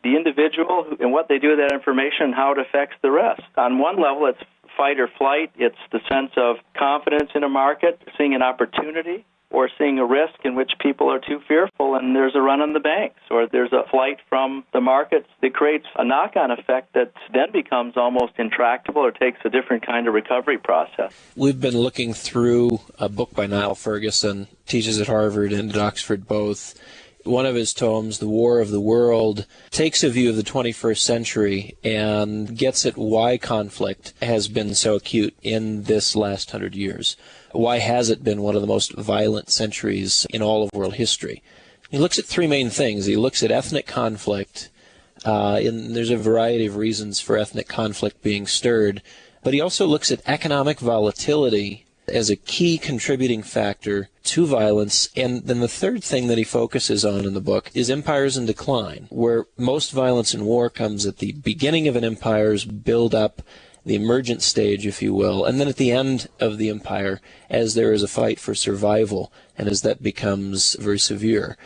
the individual and what they do with that information and how it affects the rest. On one level, it's fight or flight. It's the sense of confidence in a market, seeing an opportunity, or seeing a risk in which people are too fearful and there's a run on the banks, or there's a flight from the markets that creates a knock-on effect that then becomes almost intractable or takes a different kind of recovery process. We've been looking through a book by Niall Ferguson, teaches at Harvard and at Oxford both. One of his tomes, The War of the World, takes a view of the 21st century and gets at why conflict has been so acute in this last 100 years. Why has it been one of the most violent centuries in all of world history? He looks at three main things. He looks at ethnic conflict, and there's a variety of reasons for ethnic conflict being stirred, but he also looks at economic volatility as a key contributing factor to violence. And then the third thing that he focuses on in the book is empires in decline, where most violence in war comes at the beginning of an empire's build-up, the emergent stage, if you will, and then at the end of the empire as there is a fight for survival and as that becomes very severe.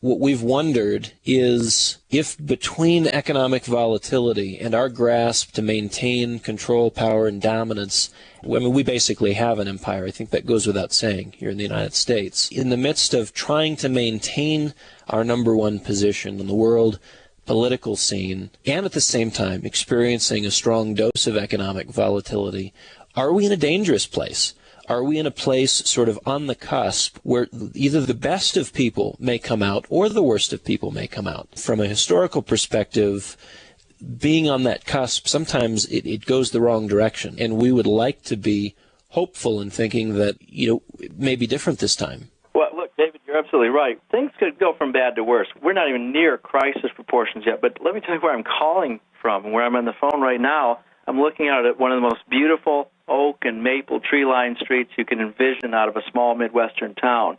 What we've wondered is if between economic volatility and our grasp to maintain control, power, and dominance, I mean, we basically have an empire. I think that goes without saying here in the United States. In the midst of trying to maintain our number one position in the world political scene and at the same time experiencing a strong dose of economic volatility, are we in a dangerous place? Are we in a place sort of on the cusp where either the best of people may come out or the worst of people may come out? From a historical perspective, being on that cusp, sometimes it goes the wrong direction. And we would like to be hopeful in thinking that, it may be different this time. Well, look, David, you're absolutely right. Things could go from bad to worse. We're not even near crisis proportions yet. But let me tell you where I'm calling from and where I'm on the phone right now. I'm looking out at one of the most beautiful oak and maple tree-lined streets you can envision out of a small Midwestern town.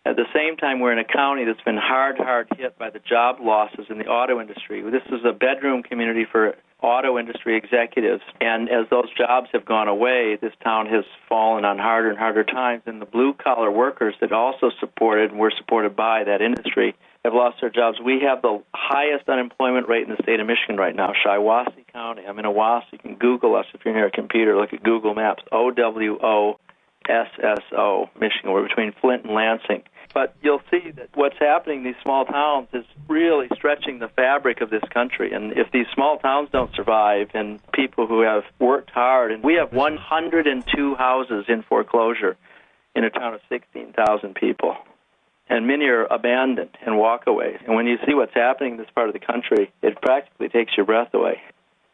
At the same time, we're in a county that's been hard hit by the job losses in the auto industry. This is a bedroom community for auto industry executives, and as those jobs have gone away, this town has fallen on harder and harder times, and the blue-collar workers that also supported and were supported by that industry have lost their jobs. We have the highest unemployment rate in the state of Michigan right now, Shiawassee County. I'm in Owasso. You can Google us if you're near a computer. Look at Google Maps, OWOSSO, Michigan. We're between Flint and Lansing. But you'll see that what's happening in these small towns is really stretching the fabric of this country. And if these small towns don't survive and people who have worked hard, and we have 102 houses in foreclosure in a town of 16,000 people. And many are abandoned and walkaways. And when you see what's happening in this part of the country, it practically takes your breath away.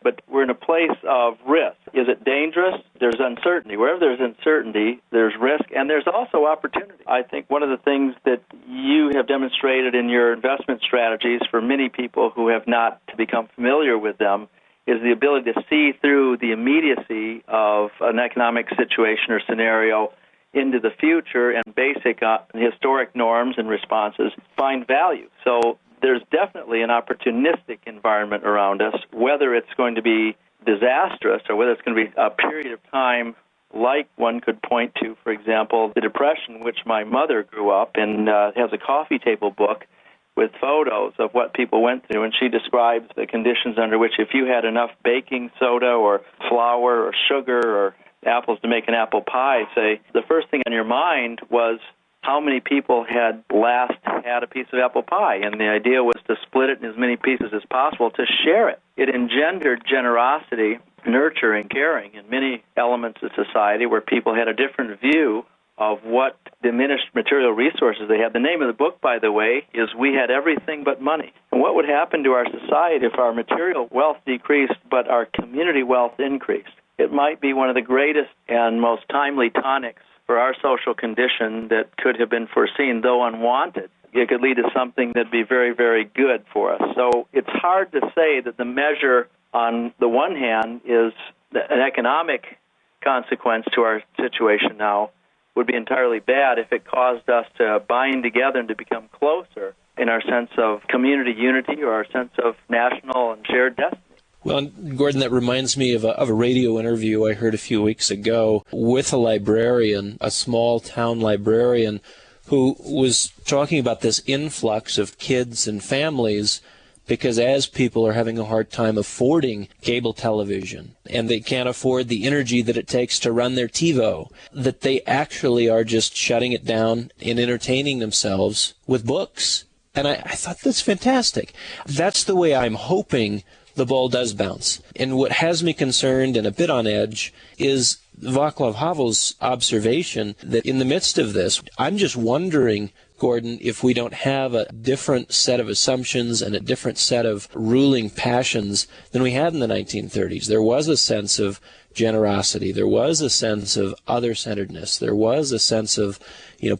But we're in a place of risk. Is it dangerous? There's uncertainty. Wherever there's uncertainty, there's risk, and there's also opportunity. I think one of the things that you have demonstrated in your investment strategies for many people who have not become familiar with them is the ability to see through the immediacy of an economic situation or scenario into the future and basic historic norms and responses, find value. So there's definitely an opportunistic environment around us, whether it's going to be disastrous or whether it's going to be a period of time like one could point to, for example, the Depression, which my mother grew up in, has a coffee table book with photos of what people went through, and she describes the conditions under which if you had enough baking soda or flour or sugar or apples to make an apple pie, say, the first thing on your mind was how many people had last had a piece of apple pie, and the idea was to split it in as many pieces as possible to share it. It engendered generosity, nurturing, caring in many elements of society where people had a different view of what diminished material resources they had. The name of the book, by the way, is We Had Everything But Money. And what would happen to our society if our material wealth decreased but our community wealth increased? It might be one of the greatest and most timely tonics for our social condition that could have been foreseen, though unwanted. It could lead to something that'd be very, very good for us. So it's hard to say that the measure on the one hand is an economic consequence to our situation now would be entirely bad if it caused us to bind together and to become closer in our sense of community unity or our sense of national and shared destiny. Well, Gordon, that reminds me of a radio interview I heard a few weeks ago with a librarian, a small town librarian, who was talking about this influx of kids and families because as people are having a hard time affording cable television and they can't afford the energy that it takes to run their TiVo, that they actually are just shutting it down and entertaining themselves with books. And I thought that's fantastic. That's the way I'm hoping the ball does bounce. And what has me concerned and a bit on edge is Václav Havel's observation that in the midst of this, I'm just wondering, Gordon, if we don't have a different set of assumptions and a different set of ruling passions than we had in the 1930s. There was a sense of generosity. There was a sense of other-centeredness. There was a sense of,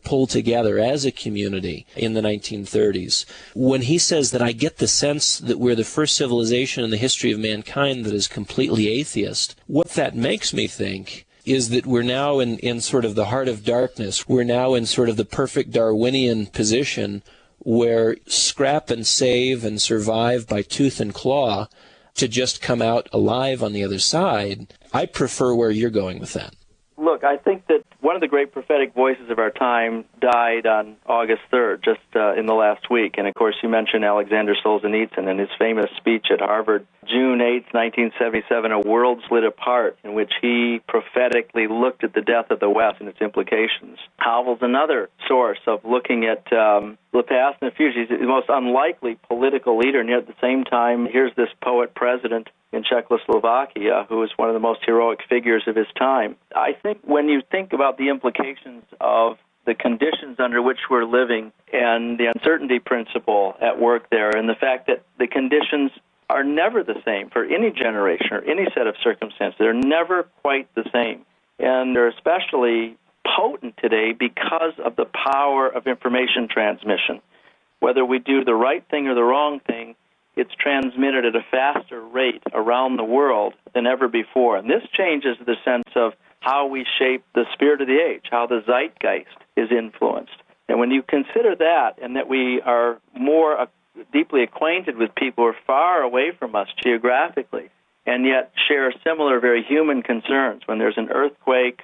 pull together as a community in the 1930s. When he says that I get the sense that we're the first civilization in the history of mankind that is completely atheist, what that makes me think is that we're now in sort of the heart of darkness. We're now in sort of the perfect Darwinian position where scrap and save and survive by tooth and claw to just come out alive on the other side. I prefer where you're going with that. Look, I think that one of the great prophetic voices of our time died on August 3rd, just in the last week. And, of course, you mentioned Alexander Solzhenitsyn and his famous speech at Harvard, June 8th, 1977, A World Split Apart, in which he prophetically looked at the death of the West and its implications. Havel's another source of looking at the past and the future. He's the most unlikely political leader, and yet at the same time, here's this poet-president in Czechoslovakia, who is one of the most heroic figures of his time. I think when you think about the implications of the conditions under which we're living and the uncertainty principle at work there, and the fact that the conditions are never the same for any generation or any set of circumstances. They're never quite the same. And they're especially potent today because of the power of information transmission. Whether we do the right thing or the wrong thing, it's transmitted at a faster rate around the world than ever before. And this changes the sense of how we shape the spirit of the age, how the zeitgeist is influenced. And when you consider that, and that we are more deeply acquainted with people who are far away from us geographically, and yet share similar, very human concerns, when there's an earthquake,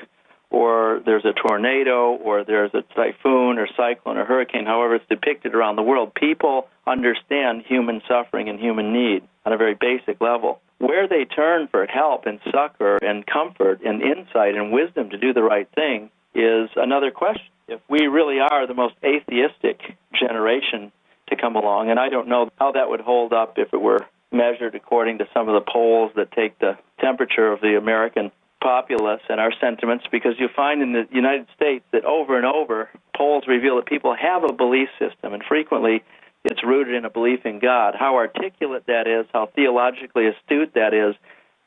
or there's a tornado, or there's a typhoon, or cyclone, or hurricane, however it's depicted around the world, people understand human suffering and human need on a very basic level. Where they turn for help and succor and comfort and insight and wisdom to do the right thing is another question. If we really are the most atheistic generation to come along, and I don't know how that would hold up if it were measured according to some of the polls that take the temperature of the American populace and our sentiments, because you find in the United States that over and over, polls reveal that people have a belief system, and frequently it's rooted in a belief in God. How articulate that is, how theologically astute that is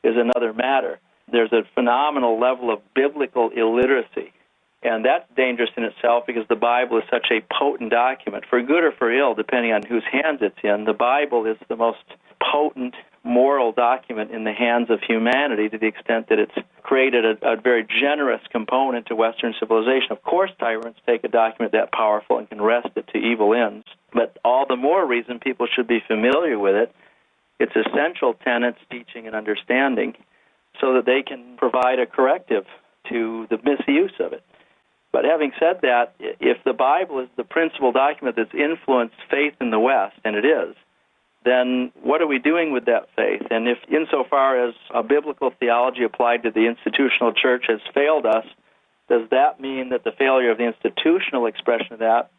another matter. There's a phenomenal level of biblical illiteracy, and that's dangerous in itself because the Bible is such a potent document. For good or for ill, depending on whose hands it's in, the Bible is the most potent moral document in the hands of humanity, to the extent that it's created a very generous component to Western civilization. Of course, tyrants take a document that powerful and can wrest it to evil ends, but all the more reason people should be familiar with it, its essential tenets, teaching, and understanding, so that they can provide a corrective to the misuse of it. But having said that, if the Bible is the principal document that's influenced faith in the West, and it is, then what are we doing with that faith? And if insofar as a biblical theology applied to the institutional church has failed us, does that mean that the failure of the institutional expression of that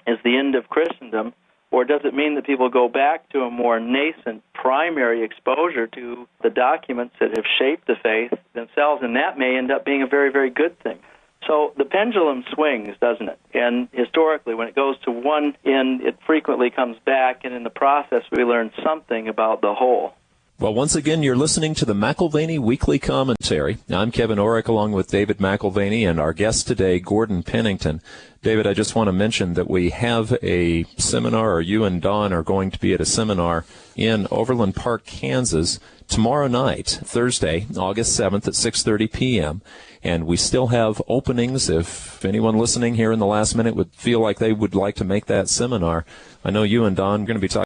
is the end of Christendom? Or does it mean that people go back to a more nascent primary exposure to the documents that have shaped the faith themselves, and that may end up being a very, very good thing? So the pendulum swings, doesn't it? And historically, when it goes to one end, it frequently comes back, and in the process, we learn something about the whole. Well, once again, you're listening to the McAlvany Weekly Commentary. I'm Kevin Orrick, along with David McAlvany, and our guest today, Gordon Pennington. David, I just want to mention that we have a seminar, or you and Don are going to be at a seminar in Overland Park, Kansas, tomorrow night, Thursday, August 7th at 6:30 p.m., and we still have openings if anyone listening here in the last minute would feel like they would like to make that seminar. I know you and Don are going to be talking